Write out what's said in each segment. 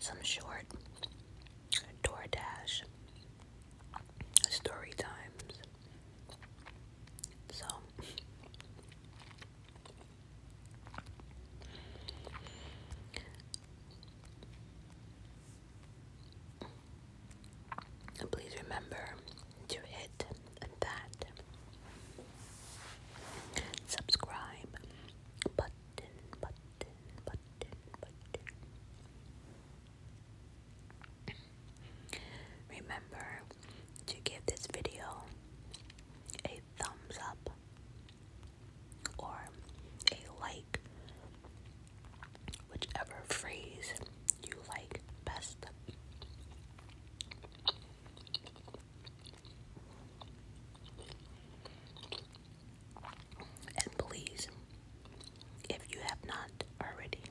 some short DoorDash story times. So please remember to hit that subscribe button. Remember to give this video a thumbs up or a like, whichever phrase you like best. And please, if you have not already,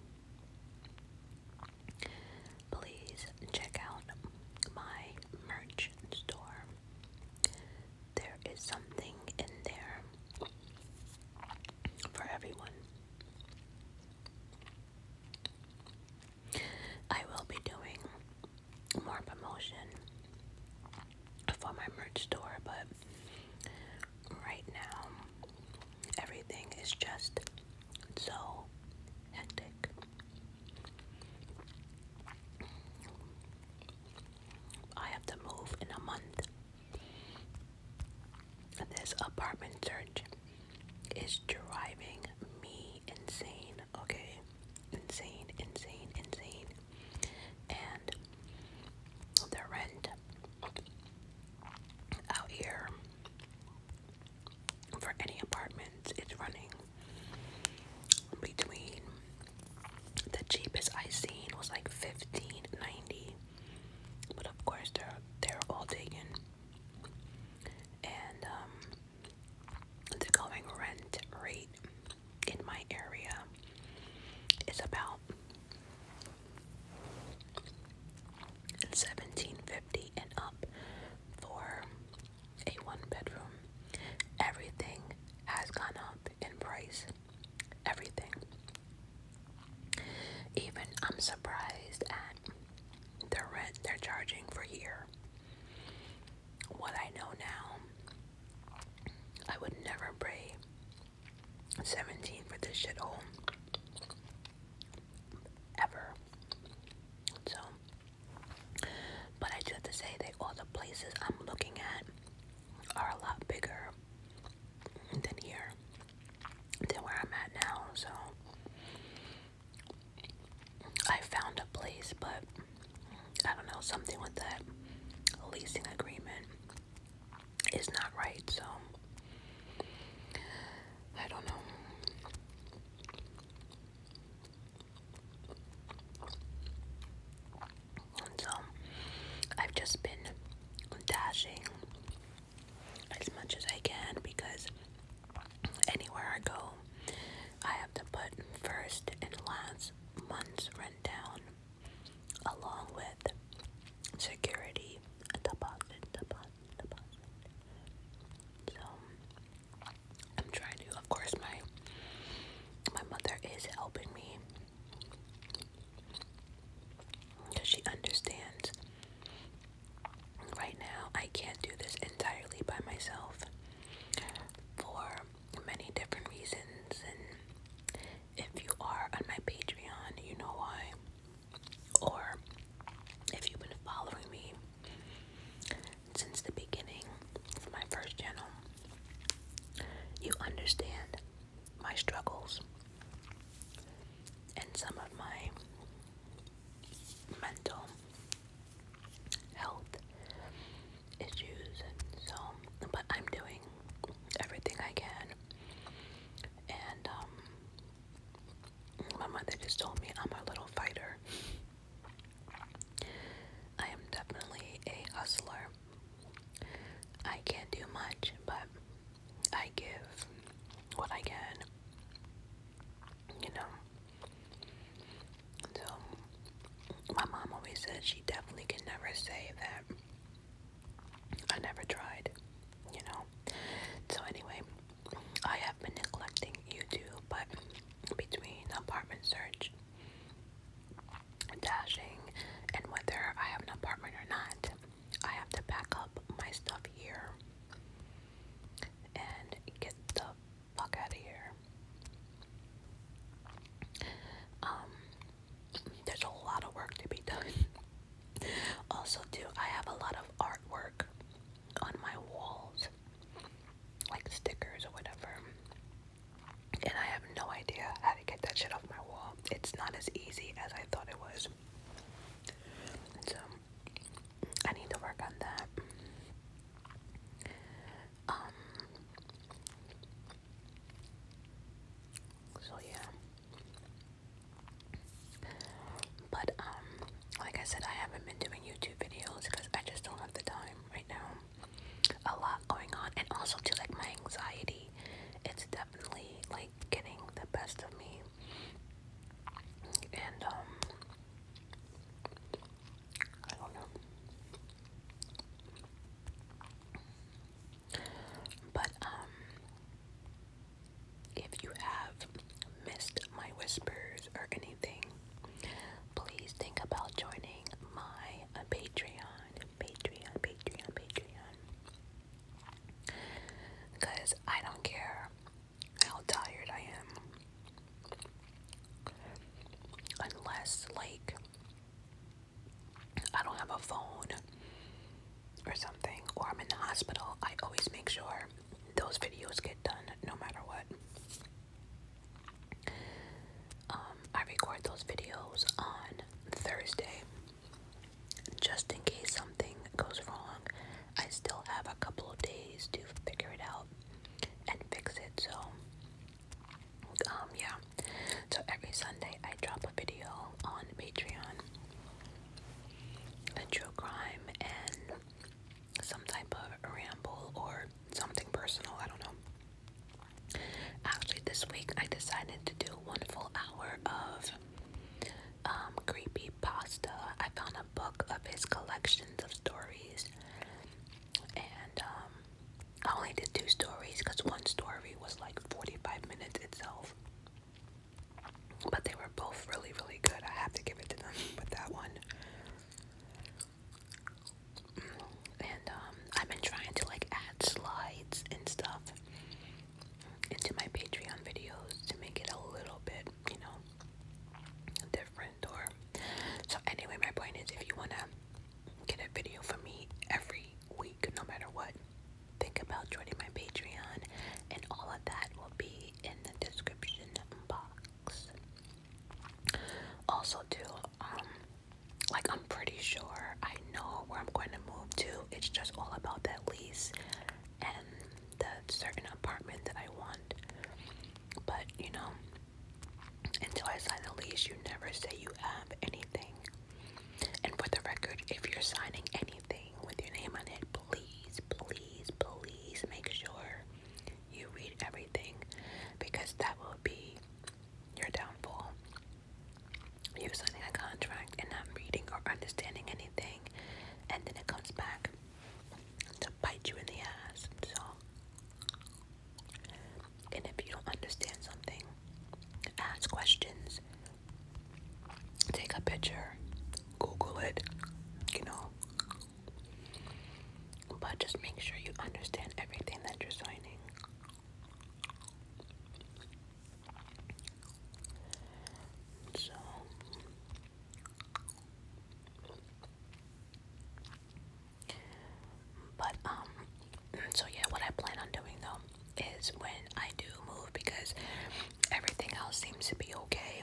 please check out my merch store. There is something in there for everyone. I will be doing more promotion for my merch store, but right now everything is just so hectic. I have to move in a month. This apartment search is driving me insane, okay? Insane. And the rent out here for any apartments is running between, the cheapest I seen was like $15.90, but of course they're all taken. And the going rent rate in my area is about $17.50 and up for a one bedroom. Everything has gone up in price. Everything. Even I'm surprised at the rent they're charging for here. What I know now, I would never pay 17 for this shithole ever. So, but I do have to say that all the places I'm looking at are a lot bigger than here, than where I'm at now. So I found a place, but I don't know, something with that leasing agreement is not right. So I don't know. So I've just been dashing as much as I can, because anywhere I go, I have to put first and last month's rent down, along with security deposit. So I'm trying to, of course, my mother is helping me, because she understands right now I can't do this entirely by myself for many different reasons. And if you are on my Patreon, you know why. best of me. And I don't know. But if you have missed my whispers or anything, please think about joining my Patreon. Because I don't care how tired I am, unless like I don't have a phone or something, or I'm in the hospital. I always make sure those videos get done no matter what. I record those videos on Thursday, just in case something goes wrong. I still have a couple of days to figure it out and fix it. So yeah, so every Sunday I drop a video on Patreon, a true crime and some type of ramble or something personal, I don't know. Actually, this week I decided to do one full hour of creepy pasta. I found a book of his collections of stories, and I only did 2 stories because one story was like 45 minutes itself, but they were both really, really good. I have to give it to them with that one. And I've been trying to like add slides and stuff into my Patreon videos to make it a little bit, different. Or so anyway, my point is, if you want to get a video from me every week, no matter what, think about joining my Patreon, and all of that will be in the description box. Also too, like I'm pretty sure I know where I'm going to move to. It's just all about that lease and the certain apartment that I want. But until I sign the lease, you never say you have anything. And for the record, if you're signing anything with your name on it, please, please, please make sure you read everything, because that will be your downfall. You signing a contract and not reading or understanding anything, and then it comes back to bite you in the ass. So, and if you don't understand something, ask questions, take a picture, Google it, but just make sure you understand everything that you're signing. So, but so yeah, what I plan on doing though is when I do move, because everything else seems to be okay.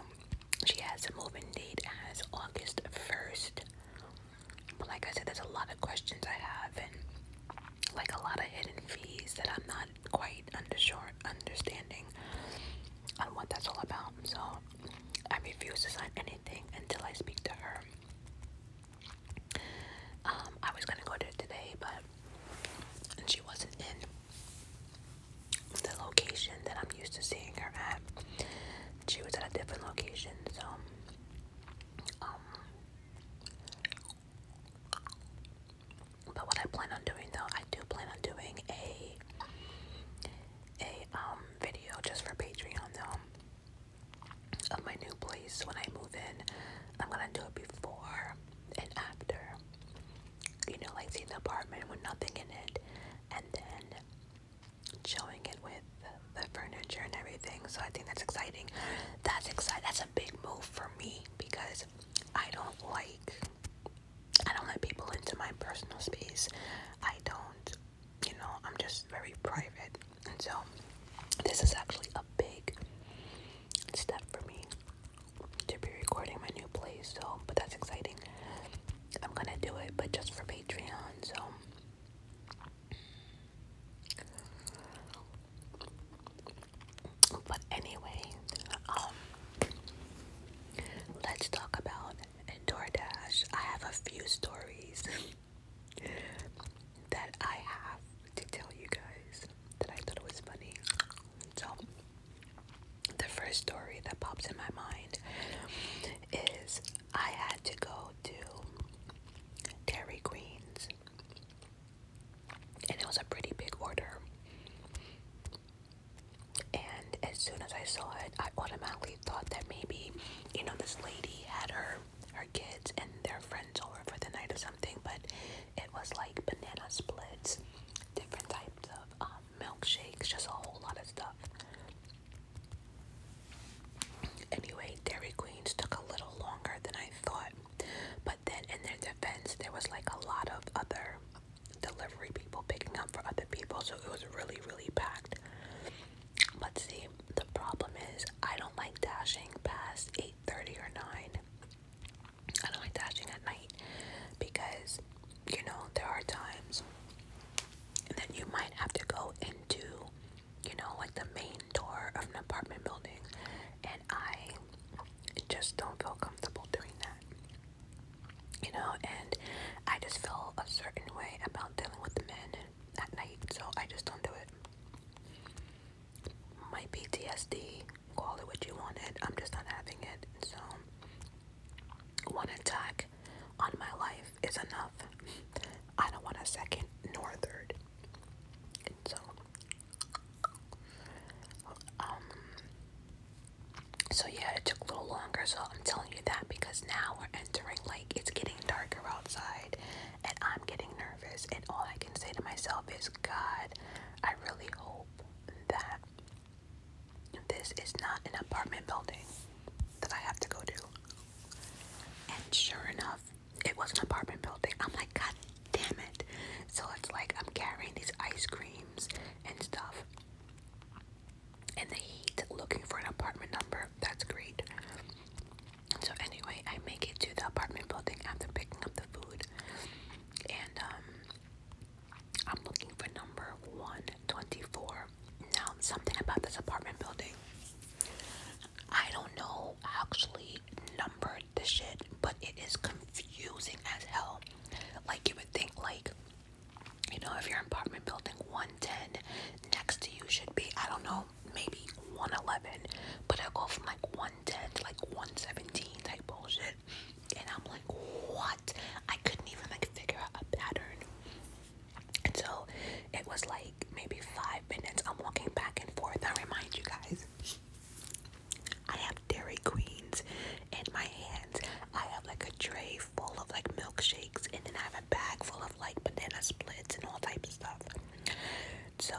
She has a move-in date as August 1st. But like I said, there's a lot of questions I have, and like a lot of hidden fees that I'm not quite understanding on what that's all about. So I refuse to sign anything until I speak to her. I was gonna go there today, but she wasn't in the location that I'm used to seeing her at. She was at a different location, so but what I plan on doing though, I do plan on doing a video just for Patreon though, of my new place when I move in. I'm gonna do it before and after, like seeing the apartment with nothing in it, and then showing it with the furniture and everything. So I think that's exciting. That's a big move for me, because I don't let people into my personal space. I don't, I'm just very private. And so this is actually a big step for me to be recording my new place. So, but that's exciting. I'm gonna do it, but just for Patreon. So but anyway, let's talk about DoorDash. I have a few stories that I have to tell you guys that I thought was funny. So the first story apartment building, and I just don't feel comfortable doing that, and I just feel a certain way about dealing with the men at night, so I just don't do it. My PTSD, call it what you want it, I'm just not having it. So one attack on my life is enough. I don't want a second nor a third. So so yeah, it took a little longer, so I'm telling you that because now we're entering, like, it's getting darker outside, and I'm getting nervous, and all I can say to myself is, God, I really hope that this is not an apartment building that I have to go to. And sure enough, it was an apartment building. I'm like, God damn it. So it's like I'm carrying these ice creams and stuff in the heat, looking for an apartment number. That's great. So anyway, I make it to the apartment building after picking up the food, and I'm looking for number 124. Now, something about this apartment building, I don't know actually numbered the shit, but it is confusing as hell. Like, you would think, like, if you're in apartment building 110, next to you should be, I don't know, maybe 111, but it'll go from like 110 to like 117 type bullshit. And I'm like, what? I couldn't even like figure out a pattern. And so it was like maybe 5 minutes. I'm walking back and forth. I remind you guys, I have Dairy Queens in my hands. I have like a tray full of like milkshakes, and then I have a bag full of like banana splits and all types of stuff. So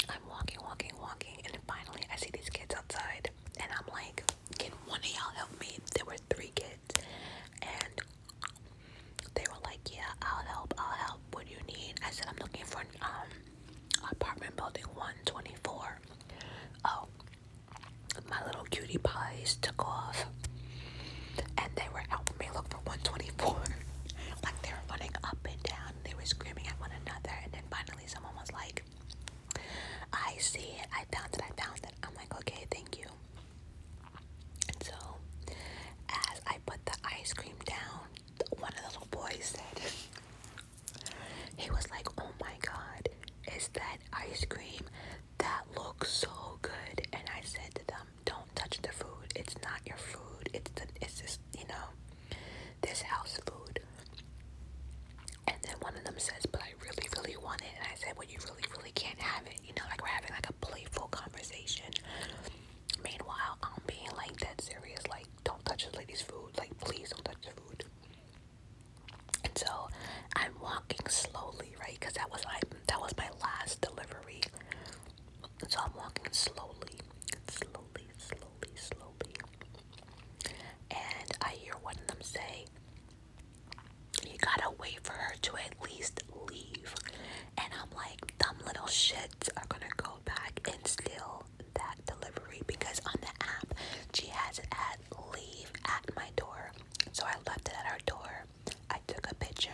I'm walking, and then finally I see these kids outside, and I'm like, can one of y'all help me? There were 3 kids, and they were like, yeah, I'll help. What do you need? I said, I'm looking for apartment building 124. Oh, my little cutie pies took off, and they were helping me look for 124. Like, they were running up and down, they were screaming at one another, and then finally someone was like, I see it, I found it. I'm like, okay, thank you. And so as I put the ice cream down, one of the little boys said, he was like, oh my God, is that ice cream? That looks so good. And I said to them, don't touch the food. It's not your food. It's just, this house food. And then one of them says, but I really, really want it. And I said, well, you really, really can't have it. Like, we're having like a playful conversation. Meanwhile, I'm being like dead serious. Like, don't touch this lady's food. Like, please don't touch the food. And so I'm walking slowly, right? Because that was my last delivery. So I'm walking slowly. And I hear one of them say, you gotta wait for her to at least leave. And I'm like, dumb little shits are gonna go back and steal that delivery, because on the app she has it at leave at my door. So I left it at her door. I took a picture.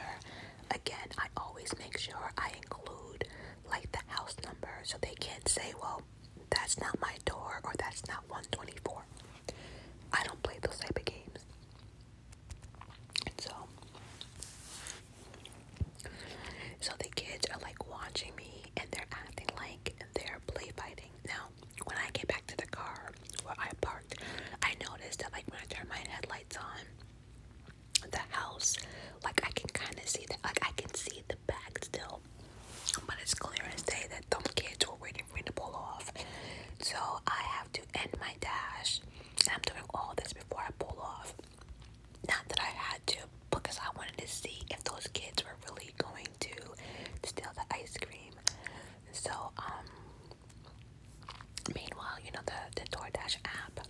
Again, I always make sure I include like the house number, so they can't say, well, that's not my door, or that's not 124. I don't play those type of games. And so the kids are like watching me, and they're acting like they're play fighting. Now, when I get back to the car where I parked, I noticed that like when I turn my headlights on, the house, like I can kind of see that, like I can see the bag still, but it's clear as day that those kids were waiting for me to pull off. So I have to end my dash, and I'm doing all this before I pull off. Not that I had to, because I wanted to see if those kids were really going to steal the ice cream. So meanwhile, the DoorDash app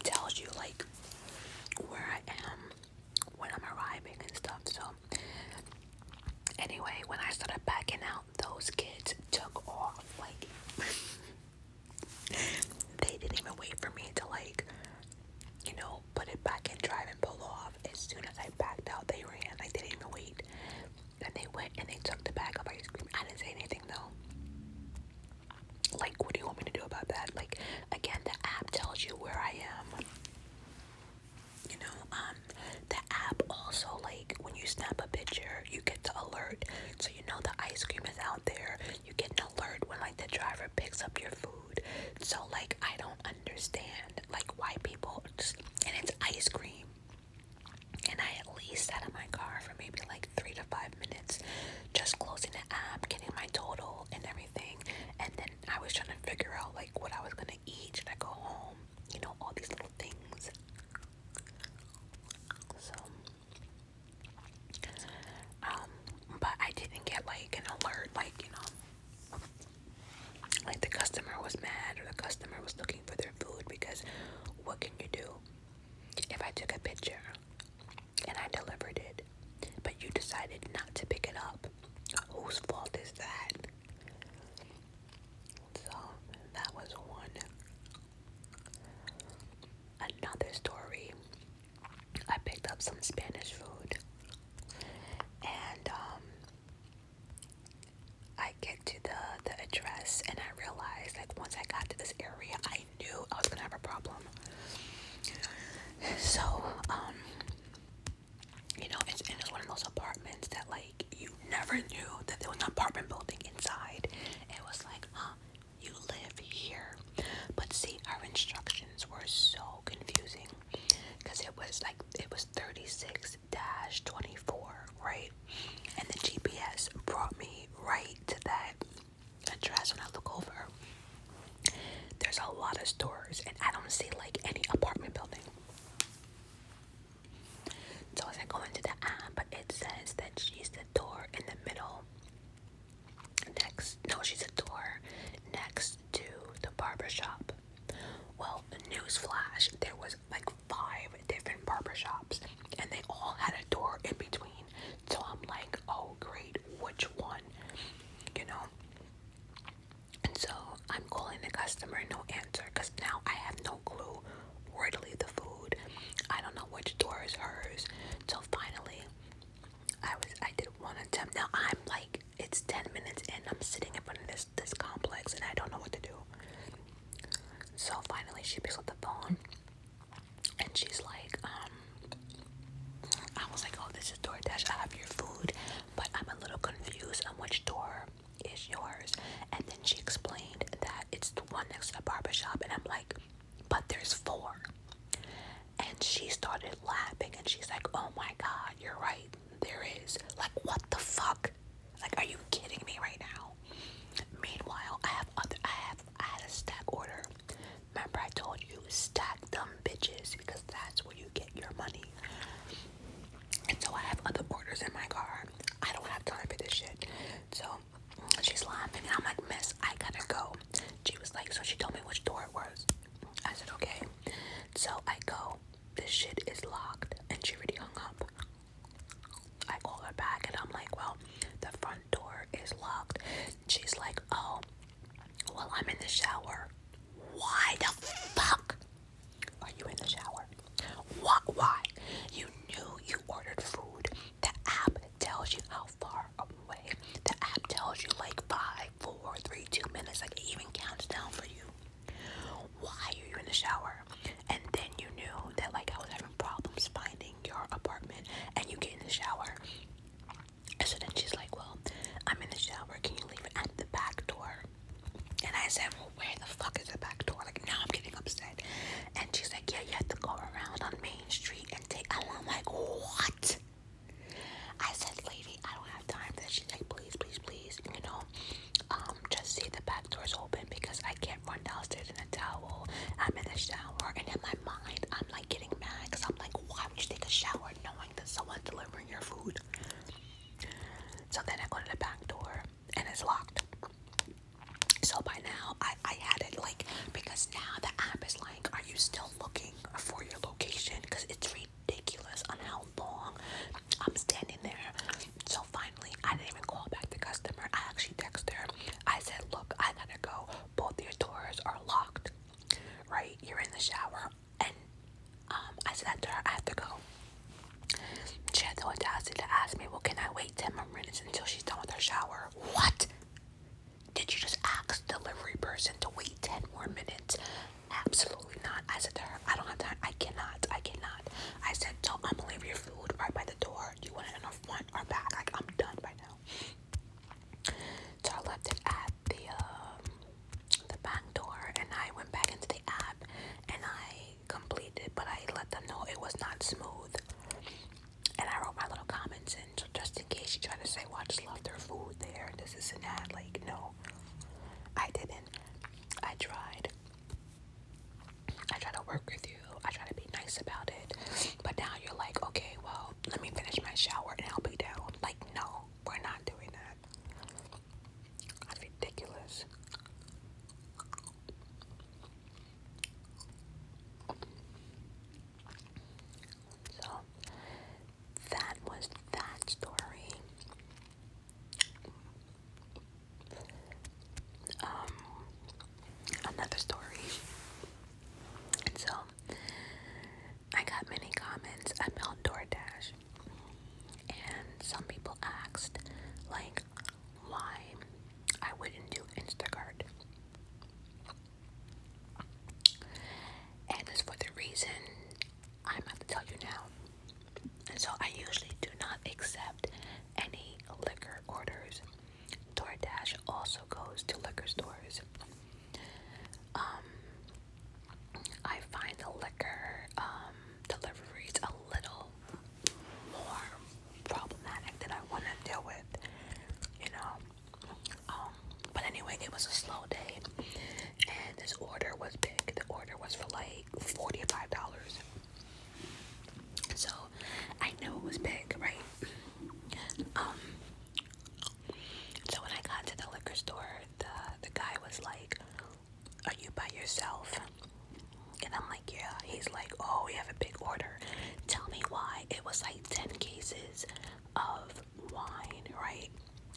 tells you like where I am when I'm arriving and stuff. So anyway, when I started backing out, those kids took off. Like, they didn't even wait for me to like, put it back in drive and pull off. As soon as I backed out, they ran. Like, they didn't even wait. And they went and they took the bag of ice cream. I didn't say anything though. Like, what do you want never picks up your food. So like, I don't understand like why people just, and it's ice cream. And I at least sat in my car for maybe like 3 to 5 minutes, just closing the app, getting my total and everything. And then I was trying to figure out like what I was gonna eat. Should I go home? You know, all these little things. So, but I didn't get like an alert, like, you know, like the customer was mad or the customer was looking for their food, because what can you do? If I took a picture and I delivered it, but you decided not to pick it up, whose fault is that? So that was one. Another story, I picked up some Spanish food, and I get to the address, and I realized like once I got to this area, I knew I was gonna have a problem. So you know, it's one of those apartments that like you never knew that there was an apartment building inside. It was like, you live here. But see, our instructions were so confusing, because it was 36-24, right? And the GPS brought me right to that address. When I look over, there's a lot of stores, and I don't see like any apartment building. So as I go into the app, it says that she's the door in the middle. She's a door next to the barber shop. Well, newsflash, there was like 5 different barber shops, and they all had a door in between. So I'm like, oh great, which one? You know? And so I'm calling the customer, no answer, because now I have no clue where to leave the food. I don't know which door is hers. So finally, I did one attempt. Now I'm like, it's 10 minutes in, I'm sitting in front of this complex, and I don't know what to do. So finally she picks up the phone, and she's like, I was like, oh, this is DoorDash, I have your food, but I'm a little confused on which door is yours. And then she explained that it's the one next to the barbershop, and I'm like, but there's 4. And she started laughing, and she's like, oh my god, you're right, there is. Like, what the fuck? Like, are you kidding me right now? Meanwhile, I had a stack order. Remember I told you, stack them bitches, because that's where you get your money. And so I have other orders in my car. I don't have time for this shit. So she's laughing, and I'm like, miss, I gotta go. She was like, so she told me which door it was. I said, okay. So I go, this shit is locked, and she already hung up. I call her back, and I'm like, well, the front door is locked. She's like, oh, well, I'm in the shower. Why the fuck are you in the shower? Why? You knew you ordered food. The app tells you how far away. The app tells you like 5, 4, 3, 2 minutes. Like, it even counts down for you. Why are you in the shower? And then you knew that like I was having problems finding your apartment, and you get in the shower. So then she's like, well, I'm in the shower. Can you leave it at the back door? And I said, well, where the fuck is the back door? Like, now I'm getting upset. And she's like, yeah, you have to go around on Main Street and take. And I'm like, what? I said, lady, I don't have time for that. She's like, please, you know, just see the back door's open, because I can't run downstairs in a towel. I'm in the shower. And in my mind, I'm like getting mad, because I'm like, why would you take a shower knowing that someone's delivering your food? So then I go to the back door, and it's locked. So by now, I had it like, because now the app is like, are you still looking for your location? Because it's ridiculous on how long I'm standing there. So finally, I didn't even call back the customer. I actually texted her. I said, look, I gotta go. Both your doors are locked, right? You're in the shower. And I said to her, I have to go. She had the audacity to ask me, well, can I wait 10 more minutes until she's done with her shower? What? Did you just ask the delivery person to wait 10 more minutes? Absolutely not. I said to her, I don't have time. I cannot. I said, so I'm gonna leave your food right by the door. Do you want it in the front or back? Like, I'm done by now. So I left it at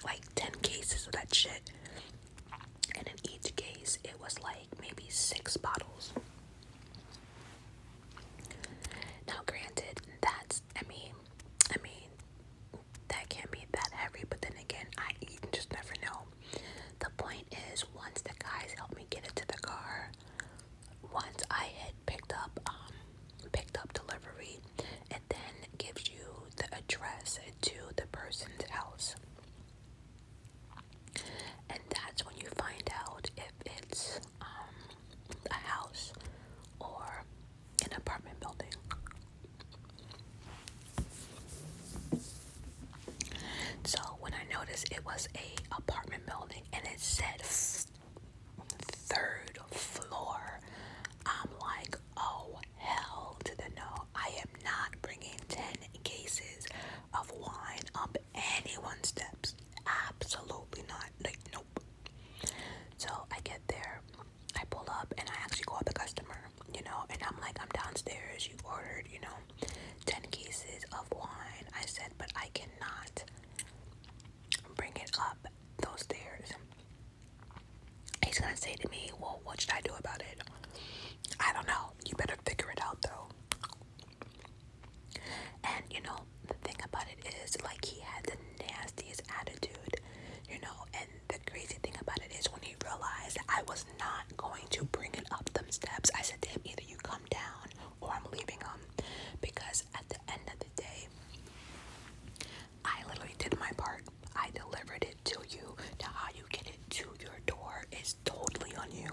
like 10 cases of that shit. And in each case, it was like maybe 6 bottles. Now, granted, that can't be that heavy, but then again, you just never know. The point is, once the guys helped me get it to the car, once I had picked up delivery, it then gives you the address to the person's house. And that's when you find out if it's a house or an apartment building. So when I noticed it was a apartment building and it said 3rd floor, I'm like, oh hell to the no. I am not bringing 10 cases of wine up anyone's steps. Absolutely not. Like, nope. So I get there, I pull up, and I actually call the customer, and I'm like, I'm downstairs, you ordered, 10 cases of wine. I said, but I cannot bring it up those stairs. He's gonna say to me, well, what should I do about it? I don't know. You better figure it out, though. And, the thing about it is, like, he had the nastiest attitude, and the crazy thing about it is when he realized that I was not going to bring it up them steps, I said to him, either you come down or I'm leaving him, because at the end of the day, I literally did my part. I delivered it to you. Now how you get it to your door is totally on you,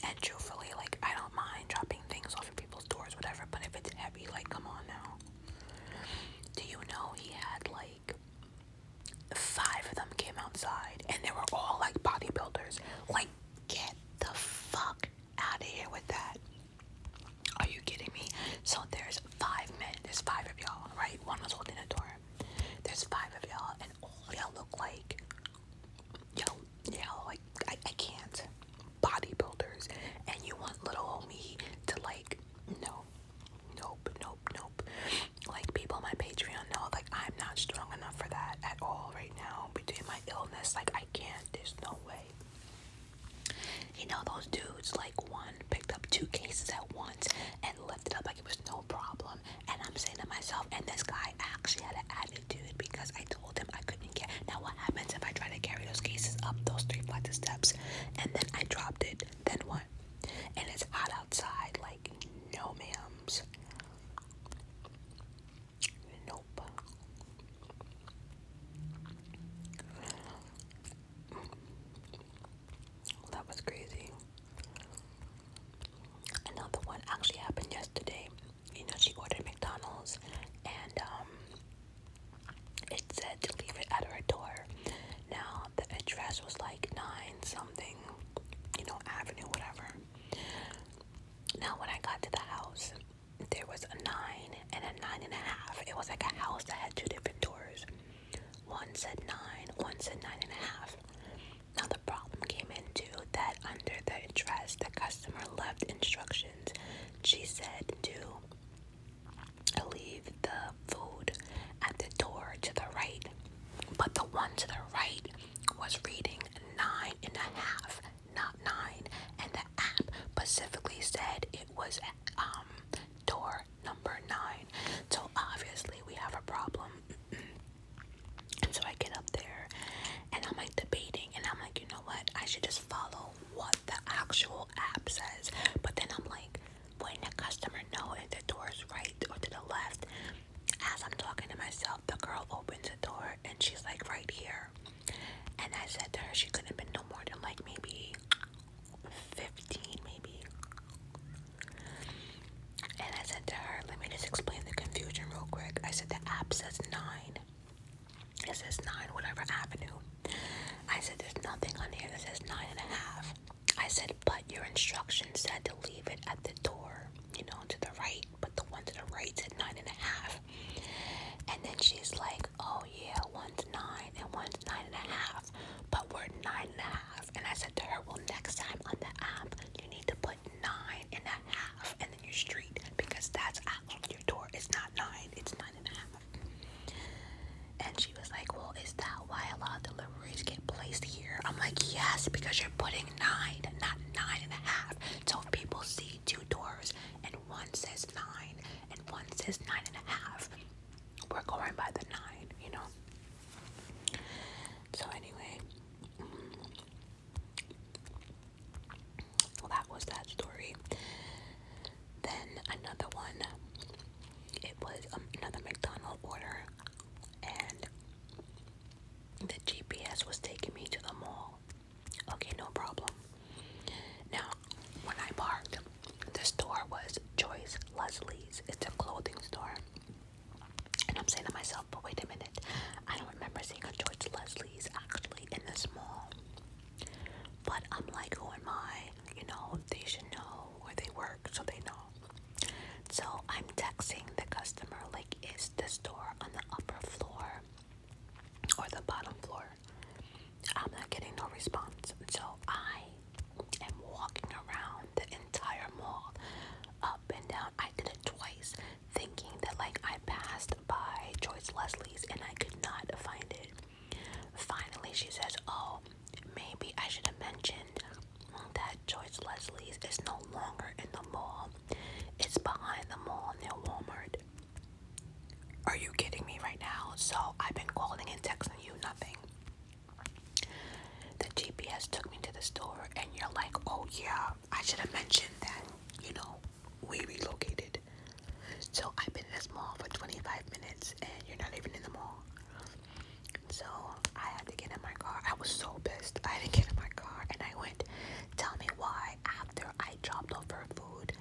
and truthfully, like, I don't mind dropping things off at people's doors, whatever, but if it's heavy, like, come on now. Do you know he had like 5 of them came outside, and they were all like bodybuilders? Like, get the fuck out of here with that. Are you kidding me? So there's 5 men, there's 5 of y'all, right? One was holding the door. There's 5 of y'all, and all y'all look like, like, I can't. Bodybuilders, and you want little old me to, like, no. Nope. Like, people on my Patreon know, like, I'm not strong enough for that at all right now. Between my illness, like, I can't. There's no way. Those dudes, like, one picked up 2 cases at once and lifted up like it was no problem. And I'm saying to myself, and this guy actually had an attitude because I told him I couldn't get. Now, what happens if I try to carry those cases up those 3 flights of steps and then I dropped it? Then what? And it's hot outside. Like, no, ma'ams. Nope. That was crazy. Another one actually happened yesterday. She ordered McDonald's, and it said to leave it at her door. Now, the address was like 9 something, avenue, whatever. Now, when I got to the house, there was a 9 and a 9.5. It was like a house that had 2 different doors. One said 9, one said 9.5. Now, the problem came into that under the address, the customer left instructions. She said to leave the food at the door to the right, but the one to the right was reading 9.5, not 9, and the app specifically said it was door number 9. So obviously we have a problem. And so I get up there and I'm like debating, and I'm like, you know what, I should just follow what the actual app says. But then I'm like, wouldn't the customer know if the door is right or to the left? As I'm talking to myself, the girl opens the door and she's like, right here. And I said to her, she couldn't have been no more than like maybe 15 maybe. And I said to her, let me just explain the confusion real quick. I said, the app says 9. It says 9 whatever avenue. I said, there's nothing on here that says 9.5. I said, but your instructions said to leave it at the door, to the right, but the one to the right said 9.5. And then she's like, oh yeah, one's 9 and one's 9.5, but we're 9.5. And I said to her, well, next time on the app, you need to put 9.5 and then your street, because that's actually your door. It's not 9, it's 9.5. she says, oh, maybe I should have mentioned that Joyce Leslie's is no longer in the mall. It's behind the mall near Walmart. Are you kidding me right now? So I've been calling and texting you, nothing. The GPS took me to the store, and you're like, oh yeah, I should have mentioned that, we relocated. So I've been in this mall for 25 minutes, and you're not even in the mall. So I had to get in my car. I was so pissed. I had to get in my car, and I went, tell me why, after I dropped off her food.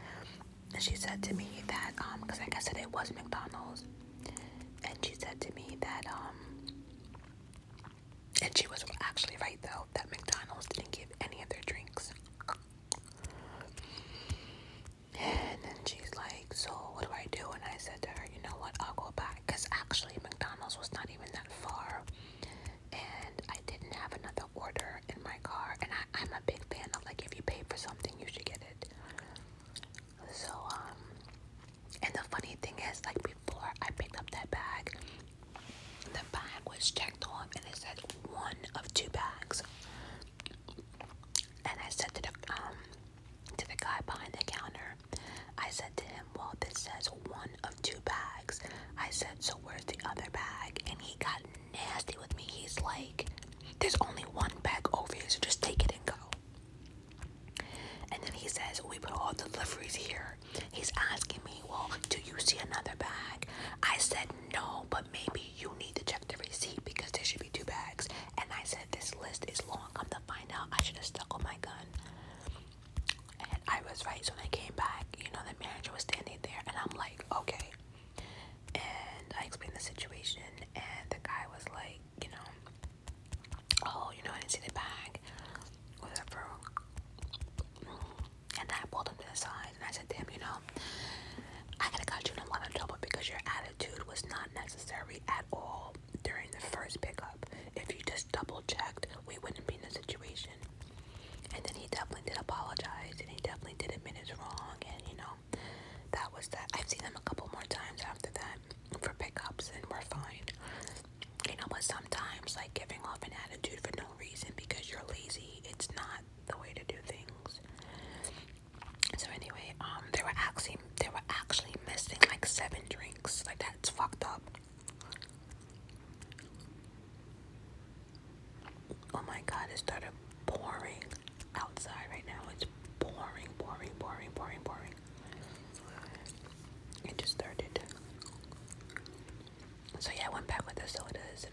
And she said to me that, because like I said, it was McDonald's. And she said to me that, and she was actually right though, that McDonald's didn't give any of their drinks. And then she's like, so what do I do? And I said to her, you know what, I'll go back. Because actually McDonald's was not even that far. And I didn't have another order in my car. And I'm a big fan of, like, if you pay for something, you should get it. So, and the funny thing is, like, before I picked up that bag, the bag was checked off and it said one of two bags. And I said to the guy behind the counter, I said to him, well, this says one of two bags. I said, so where's the other bag? And he got nasty with me. He's like, there's only one bag over here, so just take it and go. And then he says, we put all deliveries here. He's asking me, well, do you see another bag? I said, no, but maybe you need to check the receipt because there should be two bags. And I said, this list is long. Come to find out, I should have stuck with my gun. And I was right. So when I came back, the manager was standing there, and I'm like, okay. And I explained the situation, and the guy was like, oh, I didn't see the bag, whatever. And I pulled him to the side, and I said to him, I could have got you in a lot of trouble because your attitude was not necessary at all during the first pickup. If you just double checked, we wouldn't be in a situation. And then he definitely did apologize, and he definitely did admit it's wrong, and that was that. I've seen him a couple more times after that for pickups, and we're fine. But sometimes, like, giving off an attitude for no reason because you're lazy, it's not the way to do things. So anyway, they were actually missing like 7 drinks. Like, that's fucked up. Oh my god, it started pouring outside right now. It's pouring. It just started. So yeah, I went back with the sodas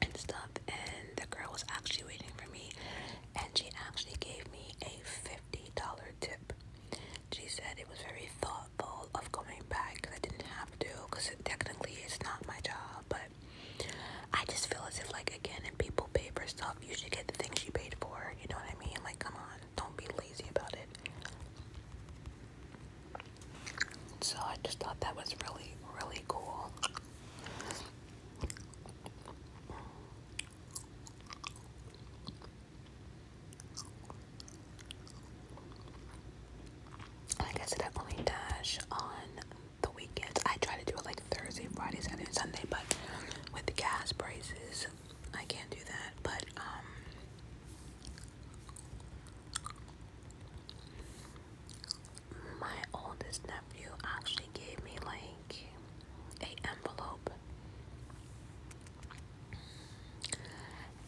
and stuff, and the girl was actually waiting for me, and she actually gave me a $50 tip. She said it was very thoughtful of going back because I didn't have to, because technically it's not my job, but I just feel as if, like, again, if people pay for stuff, you should get the things you paid for, you know what I mean? Like, come on, don't be lazy about it. So I just thought that was really, really cool. Like I said, I only dash on the weekends. I try to do it like Thursday, Friday, Saturday, and Sunday, but with the gas prices, I can't do that. But my oldest nephew actually gave me like an envelope,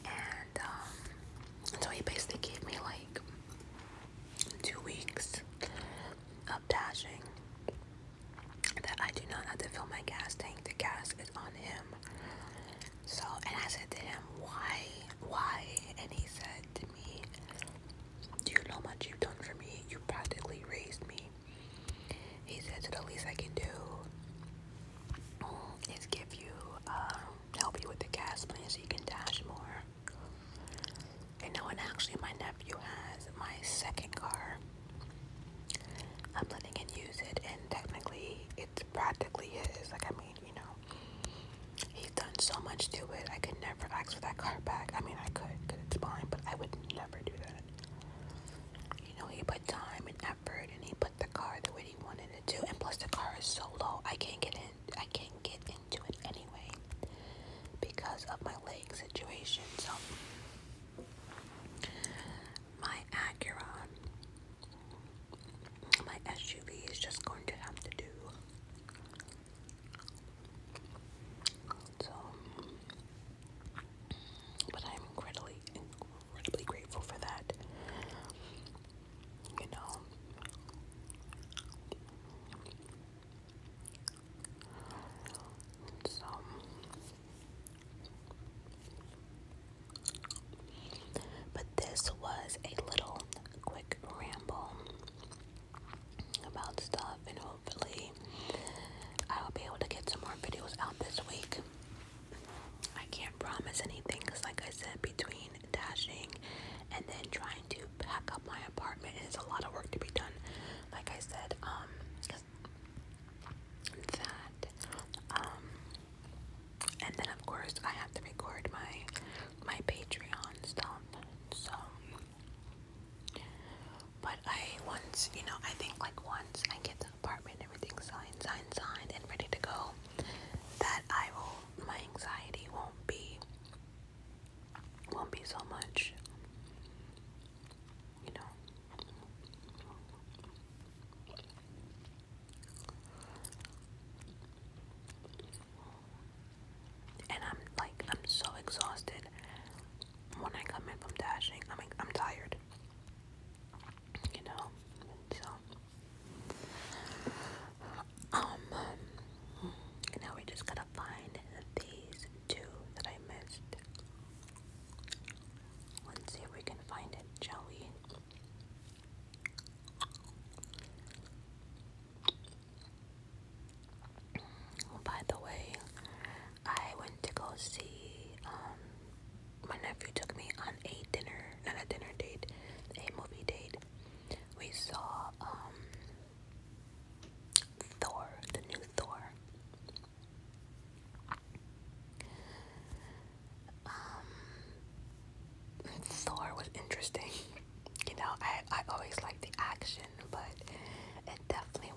and so he basically gave me like 2 weeks of dashing that I do not have to fill my gas tank. The gas is on him. So, and I said to him, why? And he said to me, do you know how much you've done for me? You practically raised me. He said, so the least I can do is give you, help you with the gas plan so you can dash more. And no, and actually my nephew has my second car. I'm letting him use it, and technically it's practically his. Like, I mean, he's done so much to it. I could never ask for that car back. I mean, I could, because it's mine, but I would never do that. He put time and effort, and he put the car the way he wanted it to. And plus, the car is so low, I can't get into it anyway because of my leg situation. So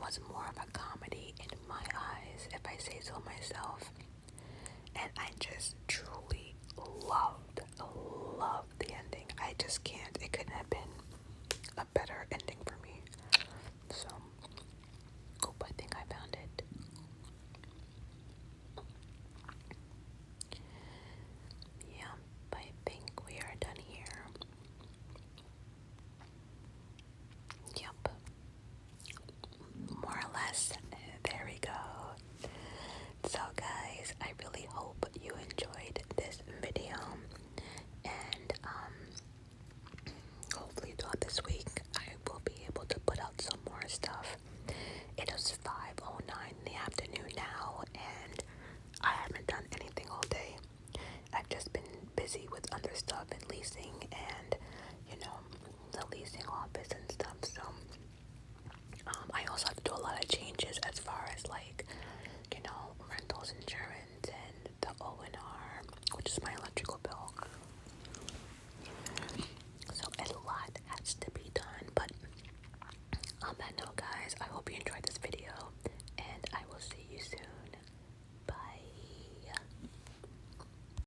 was more of a comedy in my eyes, if I say so myself. And I just truly loved the ending. I just can't. It couldn't have been a better ending for me. So, I think I found it. Yep, I think we are done here. Yep. More or less. There we go. So guys, I really hope you enjoyed this video. And hopefully throughout this week I will be able to put out some more stuff. It is 5:09 in the afternoon now, and I haven't done anything all day. I've just been busy with other stuff and leasing, and the leasing office and stuff. So I also have to do a lot of changes as far as rentals insurance